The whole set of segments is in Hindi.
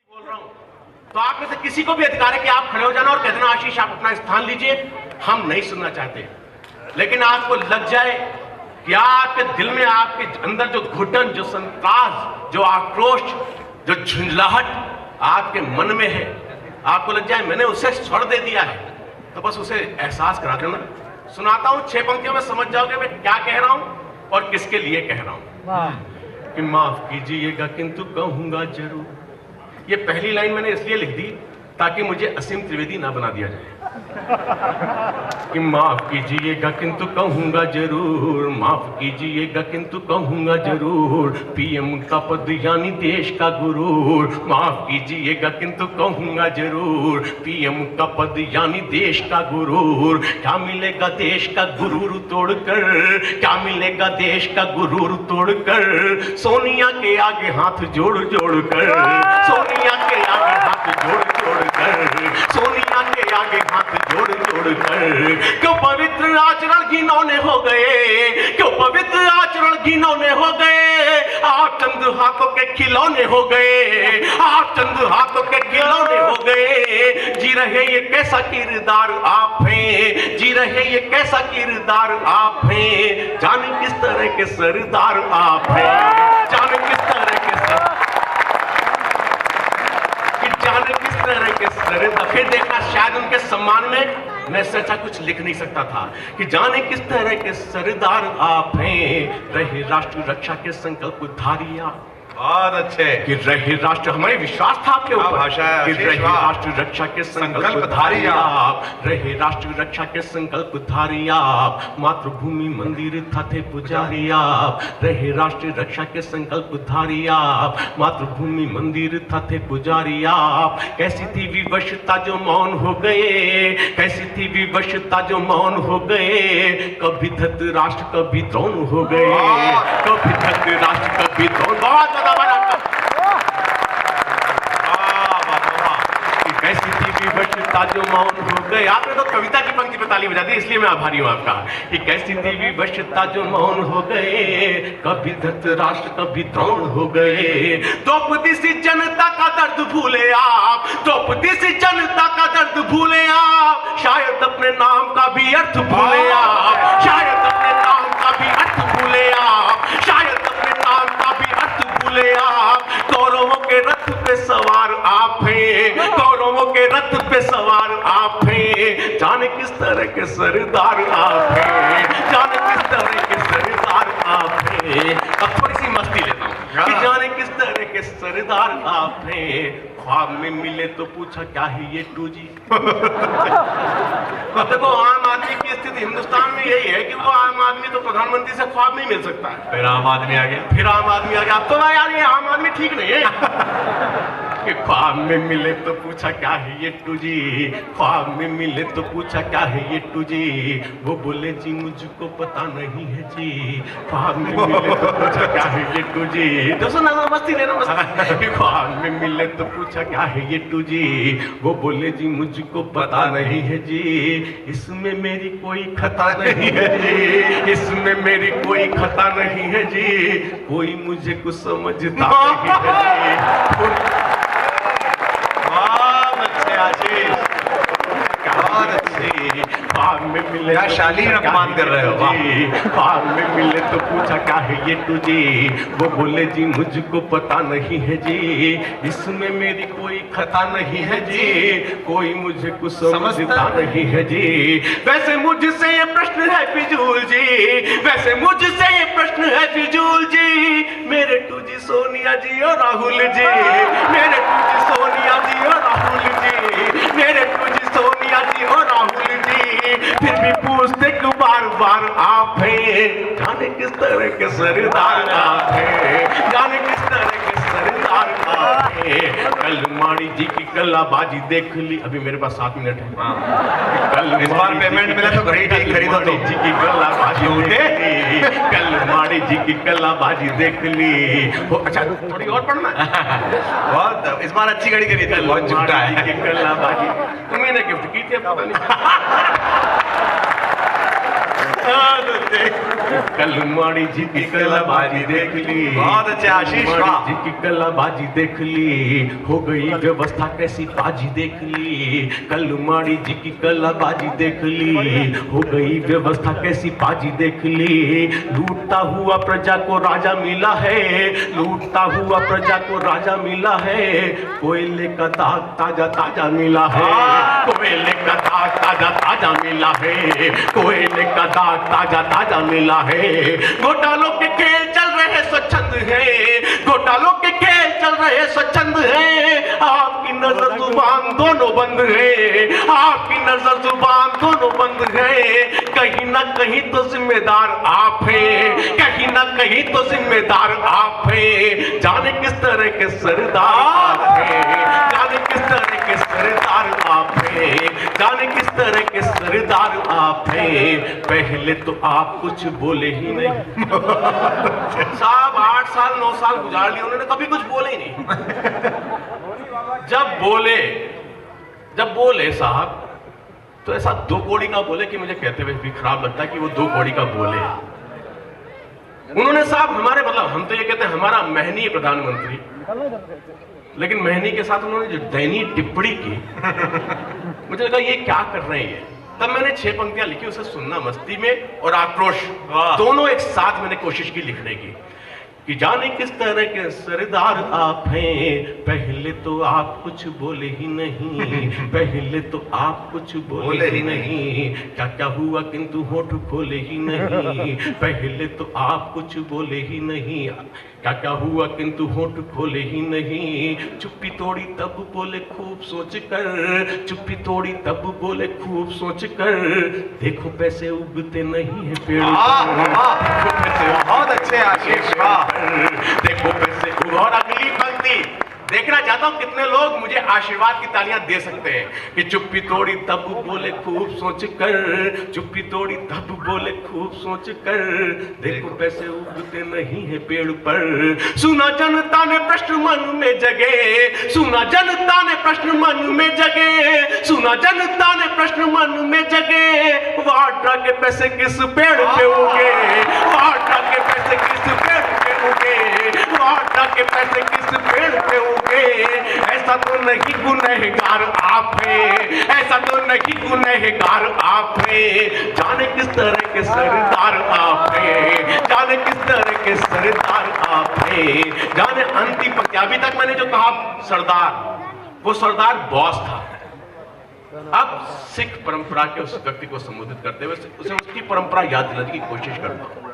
बोल रहा हूं तो आप में से किसी को भी अधिकार है कि आप खड़े हो जाना और कह देना आशीष आप अपना स्थान लीजिए, हम नहीं सुनना चाहते। लेकिन आपको लग जाए कि आपके दिल में, आपके अंदर जो घुटन, जो संताप, जो आक्रोश, जो झुंझलाहट आपके मन में है, आपको लग जाए मैंने उसे छोड़ दे दिया है, तो बस उसे एहसास करा देना। सुनाता हूं 6 पंक्तियों में, समझ जाओगे मैं क्या कह रहा हूं और किसके लिए कह रहा हूं। कि माफ कीजिएगा किंतु कहूंगा जरूर। ये पहली लाइन मैंने इसलिए लिख दी ताकि मुझे असीम त्रिवेदी ना बना दिया जाए। कि माफ कीजिएगा किंतु कहूंगा जरूर, माफ कीजिएगा किंतु कहूंगा जरूर, पीएम का पद यानी देश का गुरूर। माफ कीजिएगा किंतु कहूंगा जरूर, पीएम का पद यानी देश का गुरूर। क्या मिलेगा देश का गुरूर तोड़कर, क्या मिलेगा देश का गुरूर तोड़कर, सोनिया के आगे हाथ जोड़ जोड़ कर, सोनिया के आगे हाथ जोड़ जोड़ कर, सोनिया के आगे हाथ जोड़ जोड़ कर। क्यों पवित्र आचरण घिनौने हो गए, क्यों पवित्र आचरण घिनौने हो गए, आप चंद हाथों के खिलौने हो गए, आप चंद हाथों के खिलौने हो गए। जी रहे ये कैसा किरदार आप हैं, जी रहे ये कैसा किरदार आप हैं, जाने किस तरह के सरदार आप हैं, जाने किस तरह के जाने किस तरह के सरदार। फिर देखना शायद उनके सम्मान में मैं सच्चा कुछ लिख नहीं सकता था कि जाने किस तरह के सरदार आप हैं, रहे राष्ट्र रक्षा के संकल्पधारी आप। बहुत अच्छे। कि रहे राष्ट्र, हमारे विश्वास था आपके ऊपर कि रहे राष्ट्र रक्षा के संकल्पधारी आप, रहे राष्ट्र रक्षा के संकल्पधारी आप, मातृभूमि मंदिर थे पुजारी आप, रहे राष्ट्र रक्षा के संकल्पधारी आप, मातृभूमि मंदिर थे पुजारी आप। कैसी थी विवशता जो मौन हो गए, कैसी थी विवशता जो मौन हो गए, कभी धत राष्ट्र कभी द्रोण हो गए, कभी धत राष्ट्र कभी द्रोण। कैसी थी विवशता जो मौन हो गए। आपने तो कविता की पंक्ति पे ताली बजा दी, इसलिए मैं आभारी हूं आपका। कि कैसी थी विवशता जो मौन हो गए, कभी धत राष्ट्र कभी द्रोण हो गए। द्रौपदी सी जनता का दर्द भूले आप, द्रौपदी सी जनता का दर्द भूले आप, शायद अपने नाम का भी अर्थ भूले आप, शायद अपने नाम का भी अर्थ भूले आप, शायद अपने नाम का भी अर्थ भूले आप। कौरवों के रथ पे सवार आप हैं, कौरवों के रथ पे सवार आप हैं, जाने किस तरह के सरदार आप हैं, जाने किस तरह के सरदार आप हैं। अब थोड़ी सी मस्ती लेता हूँ कि जाने किस तरह के सरदार आप हैं। ख्वाब में मिले तो पूछा क्या है ये 2G। देखो आम आदमी की स्थिति हिंदुस्तान में यही है कि वो आम आदमी तो प्रधानमंत्री से ख्वाब नहीं मिल सकता है। फिर आम आदमी आ गया, फिर आम आदमी आ गया। अब तो यार ये आम आदमी ठीक नहीं है। कि ख्वाब में मिले तो पूछा क्या है ये 2G, ख्वाब में मिले तो पूछा क्या है ये 2G, वो बोले जी मुझको पता नहीं है जी, ख्वाब में मिले तो पूछा क्या है ये 2G। दोस्तों ना मस्ती लेना मस्ती। ख्वाब में मिले तो पूछा क्या है ये 2G, वो बोले जी मुझको पता नहीं है जी, इसमें मेरी कोई खता नहीं है जी, इसमें मेरी कोई खता नहीं है जी, कोई मुझे कुछ समझता नहीं है जी। ख्वाब में मिले क्या शालीन अपमान कर रहे हो जी, ख्वाब में मिले तो पूछा क्या है ये 2G, वो बोले जी मुझको पता नहीं है जी, इसमें मेरी कोई खता नहीं है जी, कोई मुझे कुछ समझता नहीं है जी। वैसे मुझसे ये प्रश्न है फिजूल जी, वैसे मुझसे ये प्रश्न है फिजूल जी, मेरे 2G सोनिया जी और राहुल जी, मेरे 2G सोनिया जी और राहुल जी, मेरे 2G सोनिया जी और राहुल जी, फिर भी पूछते क्यों बार बार आप हैं, जाने किस तरह के सरदार आप हैं, जाने किस तरह के सरदार आप हैं। कल माड़ी जी की कलाबाजी देख ली, अभी मेरे पास 7 मिनट है। कल इस बार पेमेंट मिला तो घड़ी ठीक खरीदो तो। जी की कलाबाजी उठे, कल माड़ी जी की कलाबाजी देख ली। अच्छा थोड़ी और पढ़ना बहुत, इस बार अच्छी घड़ी खरीदी, बहुत झूठा है। कलाबाजी तुम्हें गिफ्ट की थी, पता नहीं। कल माड़ी जी की कलाबाजी देख ली, बहुत अच्छे आशीष, माड़ी जी की कलाबाजी देख ली, हो गई व्यवस्था कैसी बाजी देख ली। कल माड़ी जी की कलाबाजी देख ली, हो गई व्यवस्था कैसी बाजी देख ली। लूटता हुआ प्रजा को राजा मिला है, लूटता हुआ प्रजा को राजा मिला है। कोयले का दाग ताजा ताजा मिला है, कोयले का दाग ताजा ताजा मिला है, कोयले का दाग ताजा ताजा मिला है। घोटालों के खेल चल रहे स्वच्छंद है, घोटालों के खेल चल रहे स्वच्छंद है। आपकी नजर जुबान दोनों बंद है, आपकी नजर जुबान दोनों बंद है। कहीं ना कहीं तो जिम्मेदार आप हैं, कहीं ना कहीं तो जिम्मेदार आप हैं। जाने किस तरह के सरदार आप हैं, जाने किस तरह के सरदार आप हैं, जाने किस तरह के सरदार आप हैं। पहले तो आप कुछ बोले ही नहीं। साहब 8 साल 9 साल गुजार लिए, उन्होंने कभी कुछ बोले ही नहीं। जब बोले साहब तो ऐसा 2 कौड़ी का बोले कि मुझे कहते हुए भी खराब लगता है कि वो 2 कौड़ी का बोले। उन्होंने साहब हमारे, मतलब हम तो ये कहते हैं हमारा महनीय प्रधानमंत्री, लेकिन महनी के साथ उन्होंने जो दयनीय टिप्पणी की, मुझे लगा ये क्या कर रहे हैं ये। तब मैंने 6 पंक्तियां लिखी, उसे सुनना मस्ती में और आक्रोश दोनों एक साथ मैंने कोशिश की लिखने की। कि जाने किस तरह के सरदार आप हैं, पहले तो आप कुछ बोले ही नहीं, पहले तो आप कुछ बोले ही नहीं। क्या क्या हुआ किंतु होठ खोले ही नहीं, पहले तो आप कुछ बोले ही नहीं। क्या क्या हुआ किंतु होठ खोले ही नहीं। चुप्पी तोड़ी तब बोले खूब सोच कर, चुप्पी तोड़ी तब बोले खूब सोच कर। देखो पैसे उगते नहीं है पेड़ पर, बहुत अच्छे आशीष, देखो पैसे। और अगली पंक्ति देखना चाहता हूं कितने लोग मुझे आशीर्वाद की तालियां दे सकते हैं कि चुप्पी तोड़ी तब बोले खूब सोच कर, चुप्पी तोड़ी तब बोले खूब सोच कर। देखो पैसे उगते नहीं है पेड़ पर। सुना जनता ने प्रश्न मन में जगे, सुना जनता ने प्रश्न मन में जगे, सुना जनता ने प्रश्न मन में जगे। वाड्रा के पैसे किस पेड़ पे उगे, वाड्रा के पैसे किस पेड़ पे उगे, वाड्रा के पैसे किस पेड़ पे उगे। ऐसा तो नहीं गुनहगार आप हैं, ऐसा तो नहीं गुनहगार आप हैं। जाने किस तरह के सरदार आप हैं, जाने किस तरह के सरदार आप हैं। जाने अंतिम पंक्ति, अभी तक मैंने जो कहा सरदार, वो सरदार बॉस था। अब सिख परंपरा के उस व्यक्ति को संबोधित करते हुए उसे उसकी परंपरा याद दिलाने की कोशिश करता हूं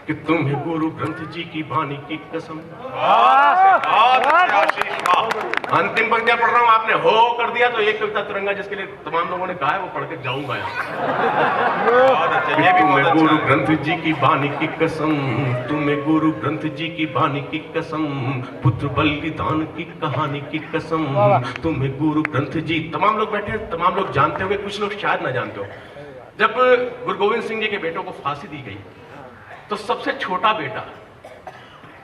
कि तुम्हें गुरु ग्रंथ जी की वाणी की कसम। अंतिम पंक्तियां पढ़ रहा हूं, आपने हो कर दिया तो एक कविता तिरंगा जिसके लिए तमाम लोगों ने कहा है वो पढ़ के जाऊंगा यहाँ। तुम्हें गुरु ग्रंथ जी की वाणी की कसम, तुम्हें गुरु ग्रंथ जी की वाणी की कसम, पुत्र बलिदान की कहानी की कसम। तुम्हें गुरु ग्रंथ जी, तमाम लोग बैठे, तमाम लोग जानते हुए, कुछ लोग शायद ना जानते हो। जब गुरु गोविंद सिंह जी के बेटों को फांसी दी गई तो सबसे छोटा बेटा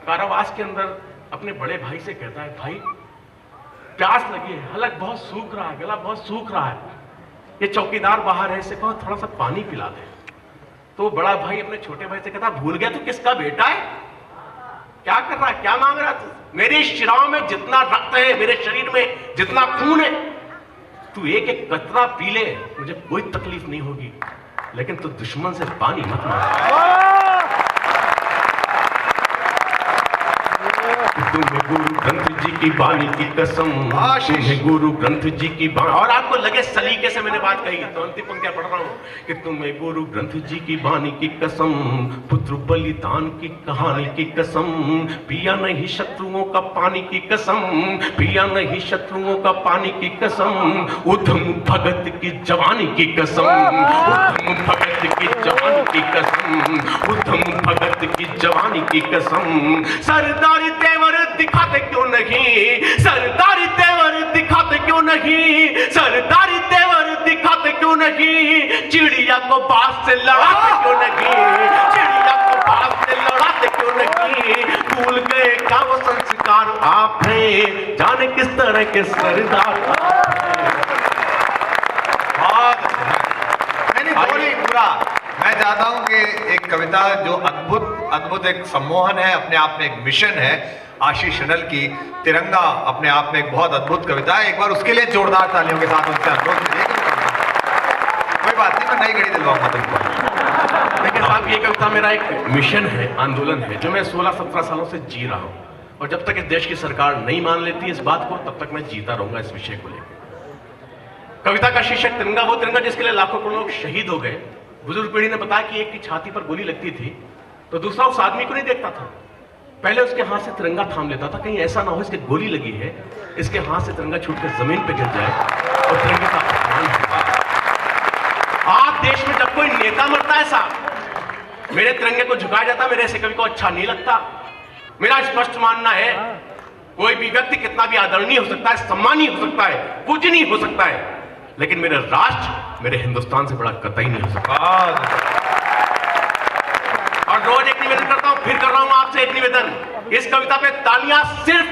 कारावास के अंदर अपने बड़े भाई से कहता है, भाई प्यास लगी है, हलक बहुत सूख रहा है, गला बहुत सूख रहा है, ये चौकीदार बाहर है, इसे कहो थोड़ा सा पानी पिला दे। तो बड़ा भाई अपने छोटे भाई से कहता, भूल गया तू किसका बेटा है, क्या कर रहा है, क्या मांग रहा तू? मेरे शिराओं में जितना रक्त है, मेरे शरीर में जितना खून है, तू एक एक कतरा पी ले, मुझे कोई तकलीफ नहीं होगी, लेकिन तू दुश्मन से पानी मत मांग। तुम्हें गुरु ग्रंथ जी की वाणी की कसम, तुम्हें गुरु ग्रंथ जी की वाणी। और आपको लगे सलीके से मैंने बात कही तो अंतिम पंक्तियां पढ़ रहा हूं कि तुम्हें गुरु ग्रंथ जी की वाणी की कसम, पुत्र बलिदान की कहानी की कसम। पिया नहीं शत्रुओं का पानी की कसम, पिया नहीं शत्रुओं का पानी की कसम। उधम भगत की जवानी की कसम, उधम भगत की जवानी की कसम, उधम भगत की जवानी की कसम। सरदारी तेवर दिखाते क्यों नहीं, सरदारी तेवर दिखाते क्यों नहीं, सरदारी तेवर दिखाते क्यों नहीं। चिड़िया को बाज से लड़ाते क्यों नहीं, चिड़िया को बाज से लड़ाते क्यों नहीं। भूल गए क्या वो संस्कार आप हैं, जाने किस तरह के सरदार आप हैं। पूरा मैं चाहता हूं कि एक कविता जो अद्भुत एक सम्मोहन है, अपने आप में एक मिशन है, आशीष अनल की तिरंगा अपने आप में एक बहुत अद्भुत कविता है। एक बार उसके लिए जोरदार तालियों के साथ उनसे अनुरोध करिए। कोई बात नहीं, मैं नई घड़ी दिलवाऊंगा तुमको। देखिए साहब, ये कविता मेरा एक मिशन है, आंदोलन है, जो मैं 16-17 सालों से जी रहा हूं, और जब तक इस देश की सरकार नहीं मान लेती इस बात को, तब तक मैं जीता रहूंगा इस विषय को लेकर। कविता का शीर्षक तिरंगा, वो तिरंगा जिसके लिए लाखों करोड़ों लोग शहीद हो गए। बुजुर्ग पीढ़ी ने बताया कि एक की छाती पर गोली लगती थी तो दूसरा उस आदमी को नहीं देखता था, पहले उसके हाथ से तिरंगा थाम लेता था, कहीं ऐसा ना हो इसके गोली लगी है, इसके हाथ से तिरंगा छूट कर जमीन पे गिर जाए और तिरंगे का अपमान होगा। आज देश में जब कोई नेता मरता है साहब, मेरे तिरंगे को झुकाया जाता, मेरे ऐसे कवि को अच्छा नहीं लगता। मेरा स्पष्ट मानना है, कोई भी व्यक्ति कितना भी आदरणीय हो सकता है, सम्मानीय हो सकता है, पूजनीय हो सकता है, लेकिन मेरे राष्ट्र, मेरे हिंदुस्तान से बड़ा कतई नहीं हो सकता। और रोज एक निवेदन करता हूं, फिर कर रहा हूं आपसे एक निवेदन, इस कविता पे तालियां सिर्फ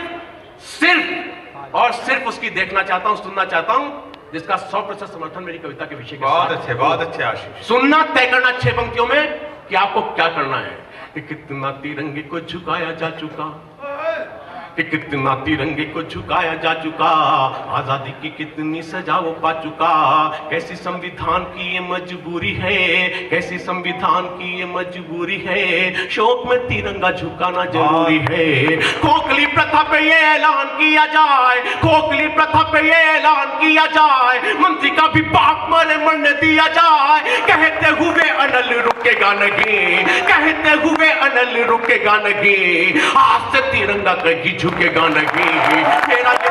और सिर्फ उसकी देखना चाहता हूं, सुनना चाहता हूं जिसका 100% समर्थन मेरी कविता के विषय के साथ। बहुत अच्छे आशीष। सुनना, तय करना 6 पंक्तियों में कि आपको क्या करना है। कि कितना तिरंगे को झुकाया जा चुका, कि कितना तिरंगे को झुकाया जा चुका, आजादी की कितनी सजा वो पा चुका, कैसी संविधान की ये मजबूरी है, कैसी संविधान की ये मजबूरी है, शोक में तिरंगा झुकाना जरूरी है। खोखली प्रथा पे ये ऐलान किया जाए, खोखली प्रथा पे ये ऐलान किया जाए, मंत्री का भी बाप मरे मरने दिया जाए, कहते हुए अनल रुकेगा नहीं, कहते हुए अनल रुकेगा नहीं, आज से तिरंगा कहीं झुकेगा नहीं, मेरा ये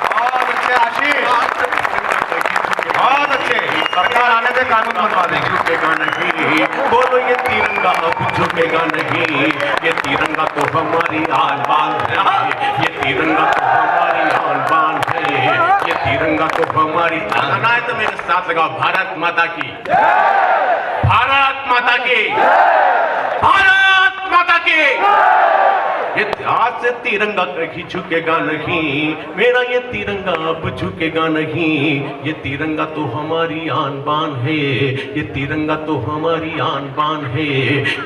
बहुत अच्छे आशीष, बहुत अच्छे। सरकार आने से कानून बनवा देंगे। झुकेगा नहीं, बोलो ये तिरंगा अब झुकेगा नहीं, ये तिरंगा तो हमारी आन बान है, ये तिरंगा तो हमारी आन बान है, ये तिरंगा तो हमारी आन है। तो मेरे साथ लगाओ, भारत माता की, भारत माता की, भारत माता की। ये आज से तिरंगा कहीं झुकेगा नहीं, मेरा ये तिरंगा अब झुकेगा नहीं, ये तिरंगा तो हमारी आन बान है, ये तिरंगा तो हमारी आन बान है,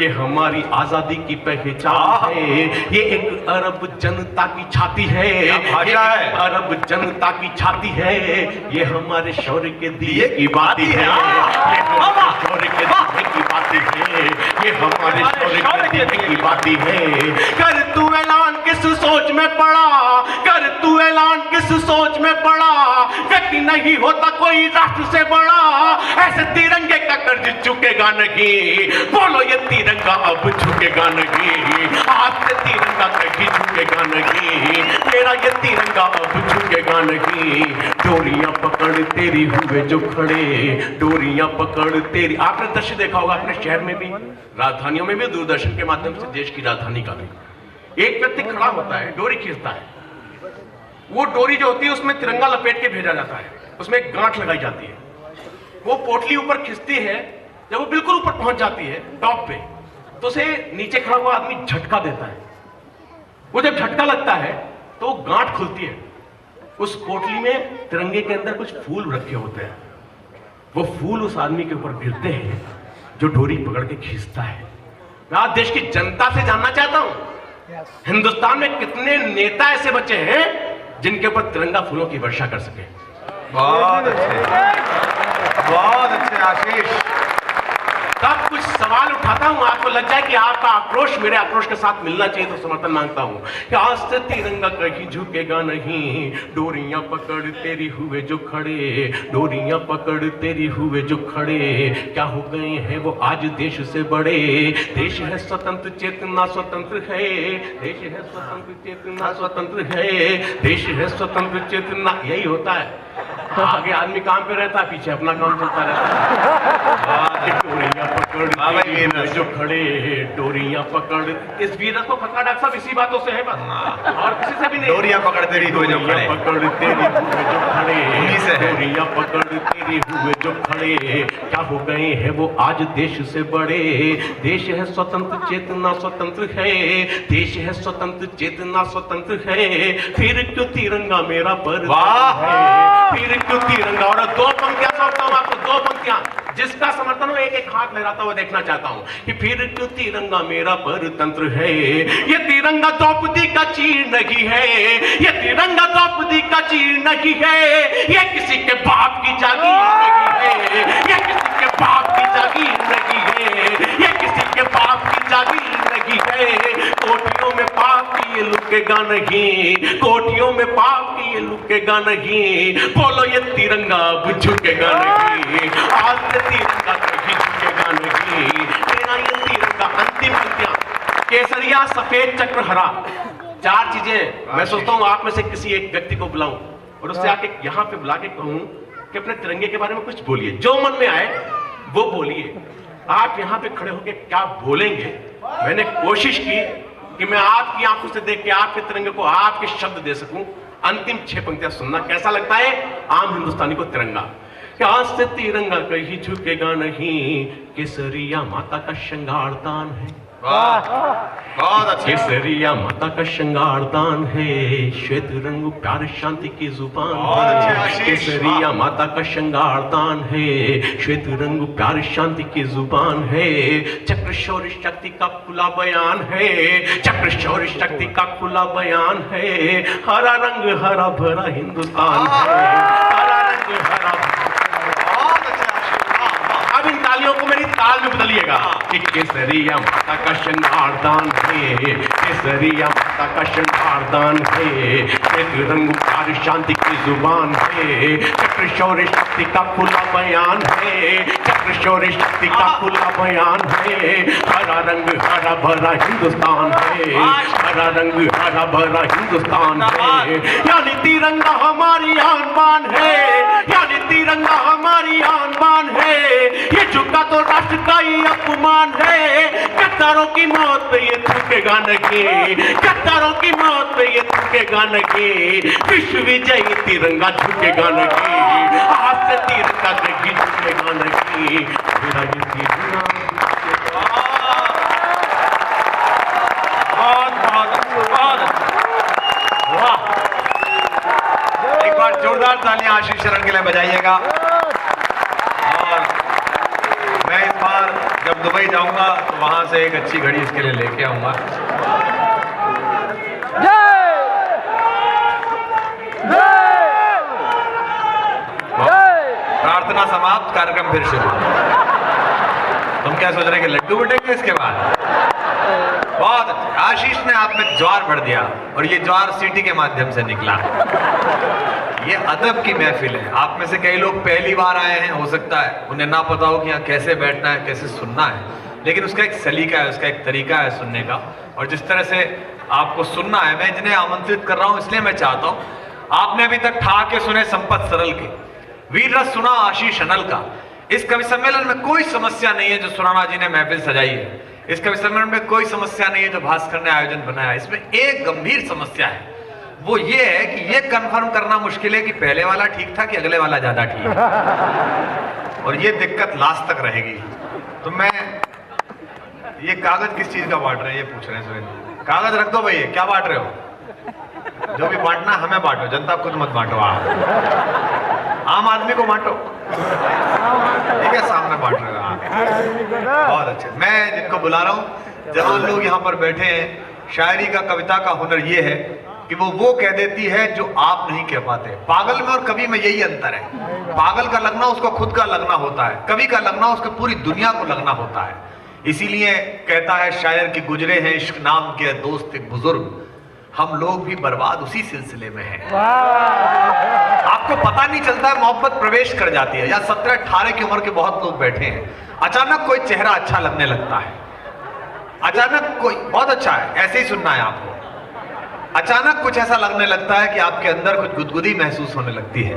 ये हमारी आजादी की पहचान है, ये एक अरब जनता की छाती है, ये अरब जनता की छाती है, ये हमारे शौर्य के दिए की बाती है, ये हमारे शौर्य के दिए की बाती है, ये हमारे शौर्य के दिए की बाती है। कर तू ऐलान किस सोच में पड़ा, कर तू ऐलान किस सोच में पड़ा, व्यक्ति नहीं होता कोई राष्ट्र से बड़ा, ऐसे तिरंगे का कर्ज चुकेगा नहीं, बोलो ये तिरंगा अब झुकेगा नहीं, आज से तिरंगा कहीं झुकेगा नहीं, मेरा ये तिरंगा अब झुकेगा नहीं। डोरियां पकड़ तेरी हुए जो खड़े, डोरियां पकड़ तेरी। आपने दृश्य देखा होगा अपने शहर में भी, राजधानियों में भी, दूरदर्शन के माध्यम से देश की राजधानी का भी, एक व्यक्ति खड़ा होता है, डोरी खींचता है, वो डोरी जो होती है उसमें तिरंगा लपेट के भेजा जाता है, उसमें एक गांठ लगाई जाती है, वो पोटली ऊपर खिंचती है, जब वो बिल्कुल ऊपर पहुंच जाती है टॉप पे, तो उसे नीचे खड़ा हुआ आदमी झटका देता है। वो जब झटका लगता है तो गांठ खुलती है, उस पोटली में तिरंगे के अंदर कुछ फूल रखे होते हैं, वो फूल उस आदमी के ऊपर गिरते हैं जो डोरी पकड़ के खींचता है। मैं आज देश की जनता से जानना चाहता हूं, हिंदुस्तान में कितने नेता ऐसे बचे हैं जिनके ऊपर तिरंगा फूलों की वर्षा कर सके। बहुत अच्छे आशीष। तब कुछ सवाल उठाता हूं, आपको लग जाए कि आपका आक्रोश मेरे आक्रोश के साथ मिलना चाहिए, तो समर्थन मांगता हूं कि आज से तिरंगा कहीं झुकेगा नहीं, डोरियां पकड़ तेरी हुए जो खड़े, डोरियां पकड़ तेरी हुए जो खड़े, क्या हो गए हैं वो आज देश से बड़े, देश है स्वतंत्र चेतना स्वतंत्र है, देश है स्वतंत्र चेतना स्वतंत्र है, देश है स्वतंत्र चेतना। यही होता है, आगे आदमी काम पे रहता है, पीछे अपना काम चलता रहता है। डोरियां पकड़ जो खड़े डोरियां पकड़, इस वीर को खतरा डॉक्टर साहब इसी बातों से है बस, और किसी से भी नहीं। डोरियां पकड़ तेरी हुए जो खड़े, पकड़ तेरी हुए जो खड़े, उन्हीं से है। डोरियां पकड़ तेरी हुए जो खड़े, क्या हो गए हैं वो आज देश से बड़े। देश है स्वतंत्र चेतना स्वतंत्र है, देश है स्वतंत्र चेतना स्वतंत्र है, फिर क्यों तिरंगा मेरा पर है, फिर क्यों तिरंगा। और दो पंक्तियां सुनाता हूं आपको, दो पंक्तियां जिसका समर्थन हो एक एक हाथ लहराता हुआ देखना चाहता हूं कि फिर क्यों तिरंगा मेरा परतंत्र है। ये तिरंगा द्रौपदी का चीर नहीं है, ये तिरंगा द्रौपदी का चीर नहीं है, ये किसी के बाप की जागीर नहीं है, ये किसी के बाप की जागीर नहीं है, ये किसी के बाप की जागीर नहीं है। कोठियों में पाप की ये लुकेगा नहीं, कोठियों में पाप की ये लुकेगा नहीं, बोलो ये तिरंगा अब झुकेगा नहीं, आज से तिरंगा कभी झुकेगा नहीं। मेरा ये तिरंगा अंतिम पंक्तियां, केसरिया सफेद चक्र हरा, चार चीजें मैं सोचता हूं आप में से किसी एक व्यक्ति को बुलाऊं और उससे आके यहां पे बुला के कहूं कि अपने तिरंगे के बारे में कुछ बोलिए, जो मन में आए वो बोलिए। आप यहां पे खड़े होकर क्या बोलेंगे, मैंने कोशिश की कि मैं आपकी आंखों से देख के आपके तिरंगे को आपके शब्द दे सकूं। अंतिम 6 पंक्तियां सुनना कैसा लगता है आम हिंदुस्तानी को तिरंगा। क्या आज से तिरंगा कहीं झुकेगा नहीं, केसरिया माता का श्रृंगार दान है, बहुत अच्छा। केसरिया माता का श्रृंगार दान है, श्वेत रंग प्यार शांति की जुबान है, केसरिया माता का श्रृंगार दान है, श्वेत रंग प्यार शांति की जुबान है, चक्र शौर्य शक्ति का खुला बयान है, चक्र शौर्य शक्ति का खुला बयान है, हरा रंग हरा भरा हिंदुस्तान है, हरा रंग हरा भरा। अब इन तालियों को मेरी ताल में बदलिएगा कि केसरिया माता का श्रृंगार दान है, केसरिया माता का श्रृंगार दान है, श्वेत रंग प्यार शांति की जुबान है, चक्र शौर्य शक्ति का खुला बयान है, चक्र शौर्य शक्ति का खुला बयान है, हरा रंग हरा भरा हिंदुस्तान है, हरा रंग हरा भरा हिंदुस्तान है, यानी तिरंगा हमारी आन बान है, यानी तिरंगा हमारी आन बान है, ये झुका तो राष्ट्र का ही अपमान है, गद्दारों की मौत पे ये झुकेगा नहीं, गद्दारों की मौत पे ये झुकेगा नहीं, विश्व विजयी तिरंगा झुकेगा नहीं, आज से तिरंगा कहीं झुकेगा नहीं, मेरा ये तिरंगा। वाह, एक बार जोरदार तालियां आशीष शरण के लिए बजाइएगा। मैं इस बार जब दुबई जाऊंगा तो वहां से एक अच्छी घड़ी इसके लिए लेके आऊंगा। प्रार्थना समाप्त, कार्यक्रम फिर शुरू। तुम क्या सोच रहे कि लड्डू बटेंगे इसके बाद? बहुत अच्छा। आशीष ने आप में ज्वार भर दिया और ये ज्वार सीटी के माध्यम से निकला। ये अदब की महफिल है। आप में से कई लोग पहली बार आए हैं, हो सकता है उन्हें ना पता हो कि यहाँ कैसे बैठना है, कैसे सुनना है, लेकिन उसका एक सलीका है, उसका एक तरीका है सुनने का। और जिस तरह से आपको सुनना है, मैं जिन्हें आमंत्रित कर रहा हूं इसलिए मैं चाहता हूं आपने अभी तक ठहाके सुने संपत सरल के, वीर रस सुना आशीष अनल का। इस कवि सम्मेलन में कोई समस्या नहीं है जो सुराना जी ने महफिल सजाई है, इस कवि सम्मेलन में कोई समस्या नहीं है जो भास्कर ने आयोजन बनाया। इसमें एक गंभीर समस्या है, वो ये है कि ये कंफर्म करना मुश्किल है कि पहले वाला ठीक था कि अगले वाला ज्यादा ठीक है, और ये दिक्कत लास्ट तक रहेगी। तो मैं ये कागज किस चीज का बांट रहे हैं ये पूछ रहे हैं सुरेंद्र। कागज रख दो भैया, क्या बांट रहे हो? जो भी बांटना हमें बांटो, जनता खुद मत बांटो, आम आदमी को बांटो, ठीक है, सामने बांट रहे हो आप। बहुत अच्छे। मैं जिनको बुला रहा हूं, जवान लोग यहाँ पर बैठे हैं, शायरी का कविता का हुनर ये है कि वो कह देती है जो आप नहीं कह पाते। पागल में और कवि में यही अंतर है। पागल का लगना उसको खुद का लगना होता है, कवि का लगना उसको पूरी दुनिया को लगना होता है। इसीलिए कहता है शायर कि गुजरे हैं इश्क नाम के दोस्त एक बुजुर्ग, हम लोग भी बर्बाद उसी सिलसिले में हैं। आपको पता नहीं चलता है, मोहब्बत प्रवेश कर जाती है। या 17-18 की उम्र के बहुत लोग बैठे हैं, अचानक कोई चेहरा अच्छा लगने लगता है, अचानक कोई बहुत अच्छा है, ऐसे ही सुनना है आपको। अचानक कुछ ऐसा लगने लगता है कि आपके अंदर कुछ गुदगुदी महसूस होने लगती है।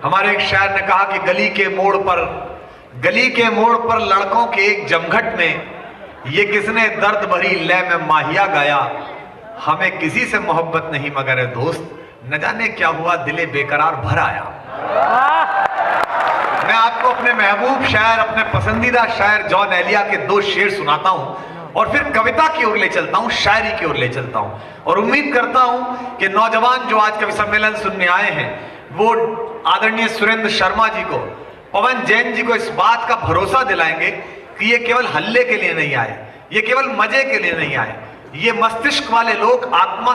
हमारे एक शायर ने कहा कि गली के मोड़ पर गली के मोड़ पर लड़कों के एक जमघट में ये किसने दर्द भरी लय में माहिया गाया, हमें किसी से मोहब्बत नहीं मगर है दोस्त, न जाने क्या हुआ दिले बेकरार भर आया। मैं आपको अपने महबूब शायर, अपने पसंदीदा शायर जॉन एलिया के 2 शेर सुनाता हूं और फिर कविता की ओर ले चलता हूं, शायरी की ओर ले चलता हूं, और उम्मीद करता हूं कि नौजवान जो आज कवि सम्मेलन सुनने आए हैं वो आदरणीय सुरेंद्र शर्मा जी को, पवन जैन जी को इस बात का भरोसा दिलाएंगे कि ये केवल हल्ले के लिए नहीं आए, ये केवल मजे के लिए नहीं आए, ये मस्तिष्क वाले लोग आत्मा